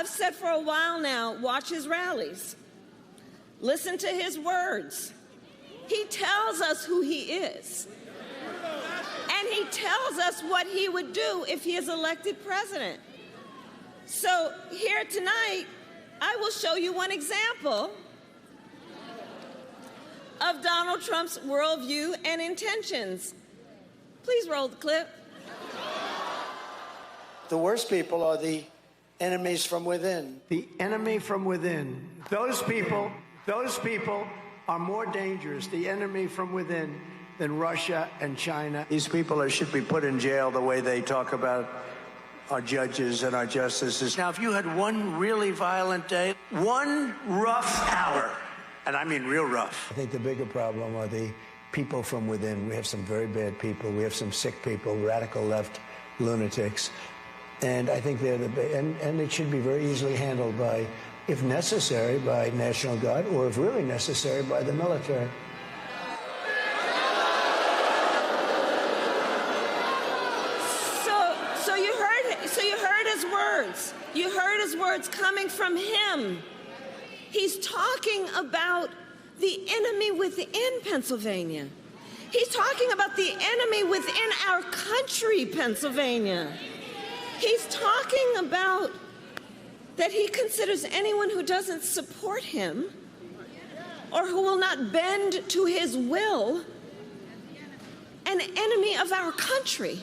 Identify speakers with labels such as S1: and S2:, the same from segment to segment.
S1: I've said for a while now, watch his rallies. Listen to his words. He tells us who he is. And he tells us what he would do if he is elected president. So here tonight, I will show you one example of Donald Trump's worldview and intentions. Please roll the clip.
S2: The worst people are the enemies from within.
S3: The enemy from within. Those people are more dangerous, the enemy from within, than Russia and China.
S2: These people should be put in jail the way they talk about our judges and our justices. Now, if you had one really violent day, one rough hour, and I mean real rough.
S3: I think the bigger problem are the people from within. We have some very bad people. We have some sick people, radical left lunatics. And I think they're and it should be very easily handled by, if necessary, by National Guard, or if really necessary, by the military.
S1: So you heard his words. You heard his words coming from him. He's talking about the enemy within Pennsylvania. He's talking about the enemy within our country, Pennsylvania. He's talking about that he considers anyone who doesn't support him or who will not bend to his will an enemy of our country.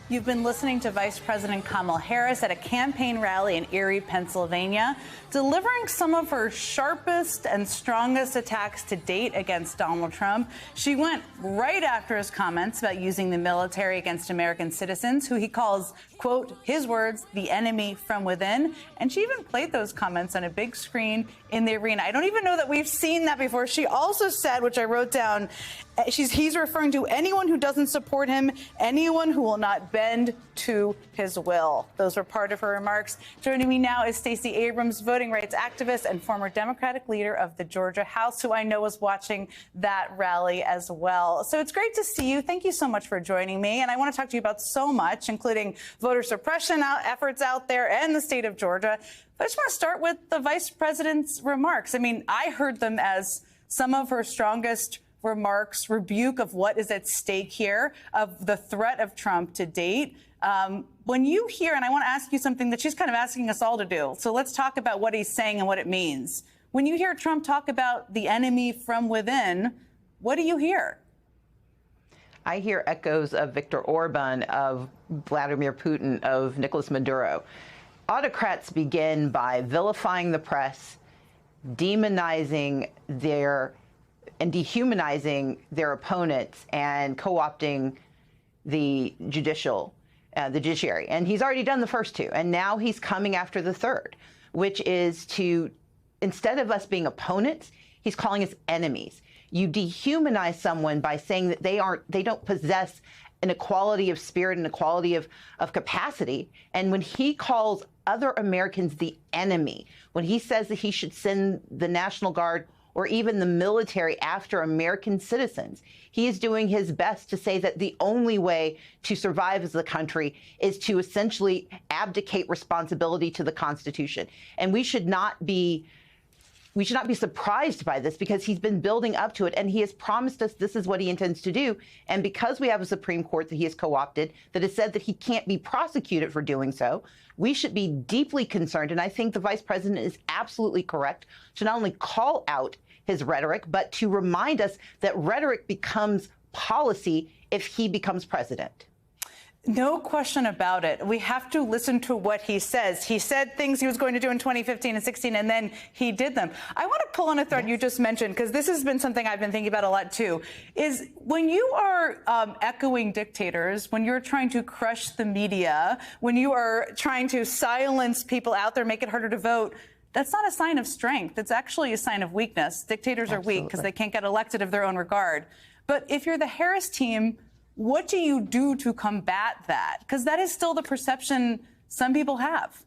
S4: You've been listening to Vice President Kamala Harris at a campaign rally in Erie, Pennsylvania, delivering some of her sharpest and strongest attacks to date against Donald Trump. She went right after his comments about using the military against American citizens, who he calls, quote, his words, the enemy from within. And she even played those comments on a big screen in the arena. I don't even know that we've seen that before. She also said, which I wrote down, he's referring to anyone who doesn't support him, anyone who will not bend to his will. Those were part of her remarks. Joining me now is Stacey Abrams, voting rights activist and former Democratic leader of the Georgia House, who I know was watching that rally as well. So it's great to see you. Thank you so much for joining me. And I want to talk to you about so much, including voter suppression efforts out there and the state of Georgia. But I just want to start with the vice president's remarks. I mean, I heard them as some of her strongest remarks, rebuke of what is at stake here, of the threat of Trump to date. When you hear, and I want to ask you something that she's kind of asking us all to do, so let's talk about what he's saying and what it means. When you hear Trump talk about the enemy from within, what do you hear?
S5: I hear echoes of Viktor Orban, of Vladimir Putin, of Nicolas Maduro. Autocrats begin by vilifying the press, demonizing and dehumanizing their opponents, and co-opting the judiciary. And he's already done the first two. And now he's coming after the third, which is to, instead of us being opponents, he's calling us enemies. You dehumanize someone by saying that they don't possess an equality of spirit and equality of capacity. And when he calls other Americans the enemy, when he says that he should send the National Guard or even the military after American citizens, he is doing his best to say that the only way to survive as a country is to essentially abdicate responsibility to the Constitution. And we should not be surprised by this, because he's been building up to it, and he has promised us this is what he intends to do. And because we have a Supreme Court that he has co-opted that has said that he can't be prosecuted for doing so, we should be deeply concerned. And I think the vice president is absolutely correct to not only call out his rhetoric, but to remind us that rhetoric becomes policy if he becomes president.
S4: No question about it. We have to listen to what he says. He said things he was going to do in 2015 and 16, and then he did them. I want to pull on a thread you just mentioned, because this has been something I've been thinking about a lot, too, is when you are echoing dictators, when you're trying to crush the media, when you are trying to silence people out there, make it harder to vote, that's not a sign of strength. It's actually a sign of weakness. Dictators are weak because they can't get elected of their own regard. But if you're the Harris team, what do you do to combat that? Because that is still the perception some people have.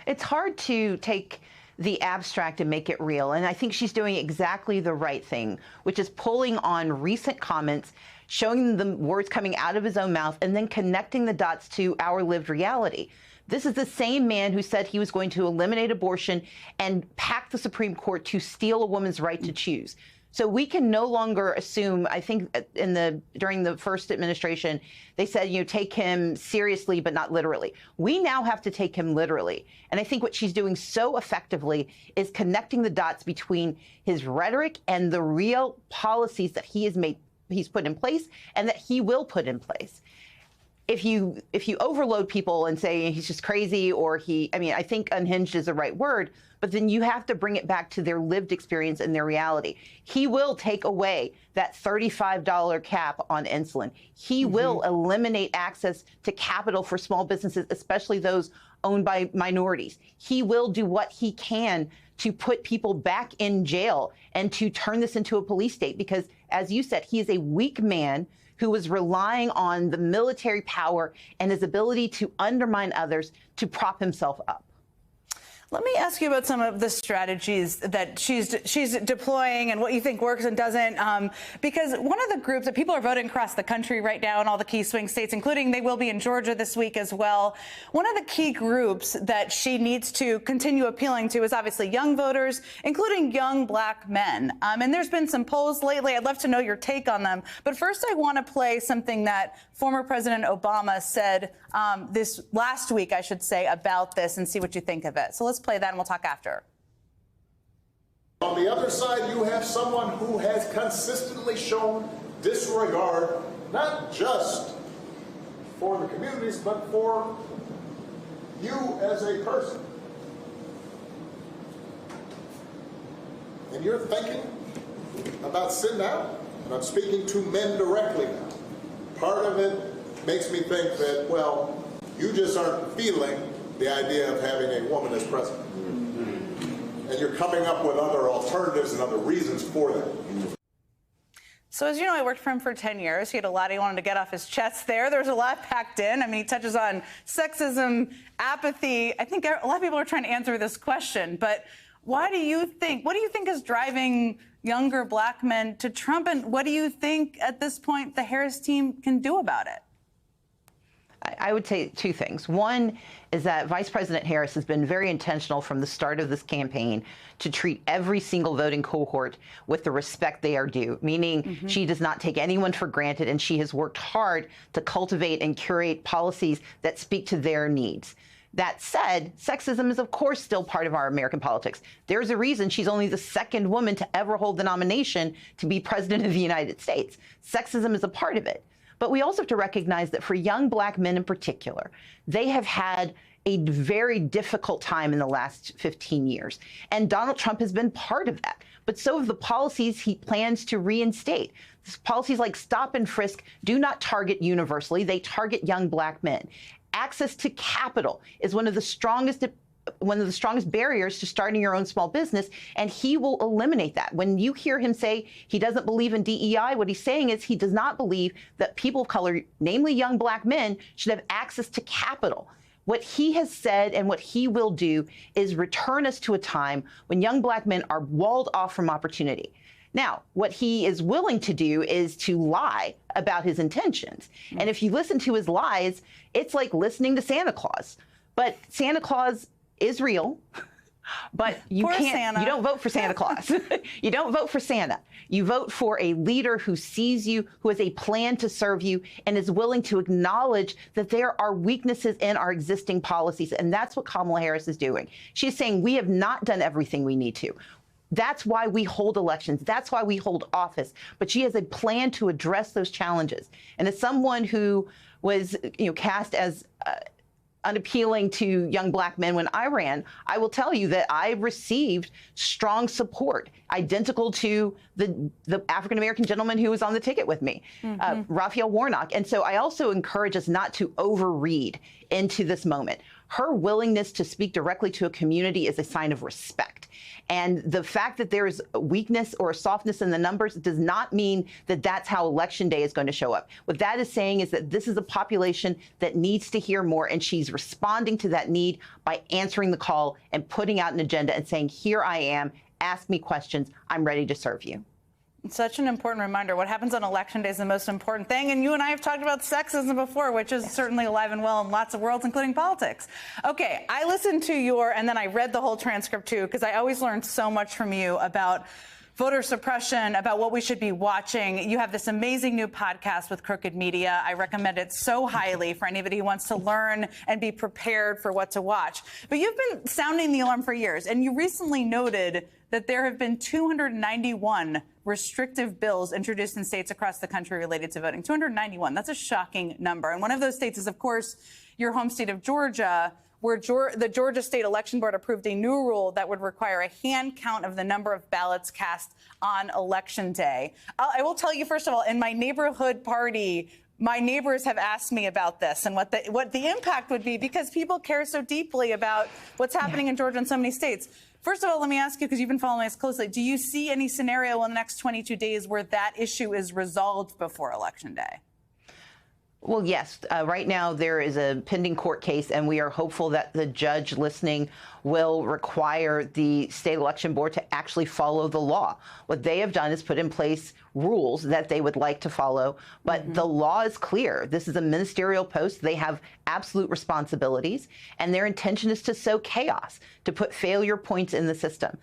S5: It's hard to take the abstract and make it real. And I think she's doing exactly the right thing, which is pulling on recent comments, showing the words coming out of his own mouth, and then connecting the dots to our lived reality. This is the same man who said he was going to eliminate abortion and pack the Supreme Court to steal a woman's right to choose. So we can no longer assume, I think during the first administration, they said, take him seriously, but not literally. We now have to take him literally. And I think what she's doing so effectively is connecting the dots between his rhetoric and the real policies that he's put in place and that he will put in place. If you overload people and say he's just crazy or I think unhinged is the right word, but then you have to bring it back to their lived experience and their reality. He will take away that $35 cap on insulin. He will eliminate access to capital for small businesses, especially those owned by minorities. He will do what he can to put people back in jail and to turn this into a police state because, as you said, he is a weak man who was relying on the military power and his ability to undermine others to prop himself up.
S4: Let me ask you about some of the strategies that she's deploying and what you think works and doesn't. Because one of the groups that people are voting across the country right now in all the key swing states, including they will be in Georgia this week as well. One of the key groups that she needs to continue appealing to is obviously young voters, including young black men. And there's been some polls lately. I'd love to know your take on them. But first, I want to play something that former President Obama said this last week, I should say, about this and see what you think of it. So let's play that and we'll talk after.
S6: On the other side, you have someone who has consistently shown disregard, not just for the communities, but for you as a person. And you're thinking about sitting out, and I'm speaking to men directly now. Part of it makes me think that, well, you just aren't feeling the idea of having a woman as president. And you're coming up with other alternatives and other reasons for that.
S4: So as you know, I worked for him for 10 years. He had a lot he wanted to get off his chest there. There's a lot packed in. I mean, he touches on sexism, apathy. I think a lot of people are trying to answer this question. But what do you think is driving younger black men to Trump? And what do you think at this point the Harris team can do about it?
S5: I would say two things. One is that Vice President Harris has been very intentional from the start of this campaign to treat every single voting cohort with the respect they are due, meaning she does not take anyone for granted, and she has worked hard to cultivate and curate policies that speak to their needs. That said, sexism is, of course, still part of our American politics. There's a reason she's only the second woman to ever hold the nomination to be president of the United States. Sexism is a part of it. But we also have to recognize that for young black men in particular, they have had a very difficult time in the last 15 years. And Donald Trump has been part of that. But so have the policies he plans to reinstate. Policies like stop and frisk do not target universally. They target young black men. Access to capital is one of the strongest barriers to starting your own small business, and he will eliminate that. When you hear him say he doesn't believe in DEI, what he's saying is he does not believe that people of color, namely young black men, should have access to capital. What he has said and what he will do is return us to a time when young black men are walled off from opportunity. Now, what he is willing to do is to lie about his intentions. And if you listen to his lies, it's like listening to Santa Claus. But Santa Claus is real, but you don't vote for Santa Claus. You don't vote for Santa. You vote for a leader who sees you, who has a plan to serve you, and is willing to acknowledge that there are weaknesses in our existing policies. And that's what Kamala Harris is doing. She's saying we have not done everything we need to. That's why we hold elections. That's why we hold office. But she has a plan to address those challenges. And as someone who was, cast as unappealing to young black men when I ran, I will tell you that I received strong support, identical to the African-American gentleman who was on the ticket with me, Raphael Warnock. And so I also encourage us not to overread into this moment. Her willingness to speak directly to a community is a sign of respect. And the fact that there is a weakness or a softness in the numbers does not mean that that's how Election Day is going to show up. What that is saying is that this is a population that needs to hear more, and she's responding to that need by answering the call and putting out an agenda and saying, here I am, ask me questions, I'm ready to serve you.
S4: Such an important reminder. What happens on Election Day is the most important thing. And you and I have talked about sexism before, which is certainly alive and well in lots of worlds, including politics. Okay, I listened to and then I read the whole transcript too, because I always learned so much from you about voter suppression, about what we should be watching. You have this amazing new podcast with Crooked Media. I recommend it so highly for anybody who wants to learn and be prepared for what to watch. But you've been sounding the alarm for years, and you recently noted that there have been 291 restrictive bills introduced in states across the country related to voting. 291. That's a shocking number. And one of those states is, of course, your home state of Georgia, where the Georgia State Election Board approved a new rule that would require a hand count of the number of ballots cast on Election Day. I will tell you, first of all, in my neighborhood party, my neighbors have asked me about this and what the impact would be, because people care so deeply about what's happening in Georgia and so many states. First of all, let me ask you, because you've been following this closely, do you see any scenario in the next 22 days where that issue is resolved before Election Day?
S5: Well, yes. Right now, there is a pending court case, and we are hopeful that the judge listening will require the state election board to actually follow the law. What they have done is put in place rules that they would like to follow, but the law is clear. This is a ministerial post. They have absolute responsibilities, and their intention is to sow chaos, to put failure points in the system.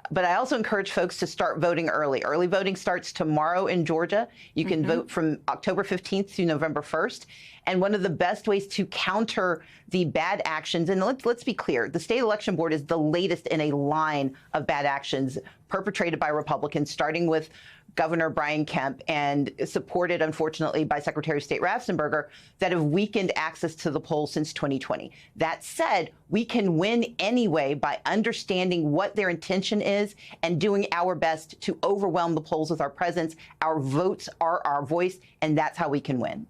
S5: But I also encourage folks to start voting early. Early voting starts tomorrow in Georgia. You can vote from October 15th to November 1st. And one of the best ways to counter the bad actions, and let's be clear, the state election board is the latest in a line of bad actions perpetrated by Republicans, starting with Governor Brian Kemp and supported, unfortunately, by Secretary of State Raffensperger, that have weakened access to the polls since 2020. That said, we can win anyway by understanding what their intention is and doing our best to overwhelm the polls with our presence. Our votes are our voice, and that's how we can win.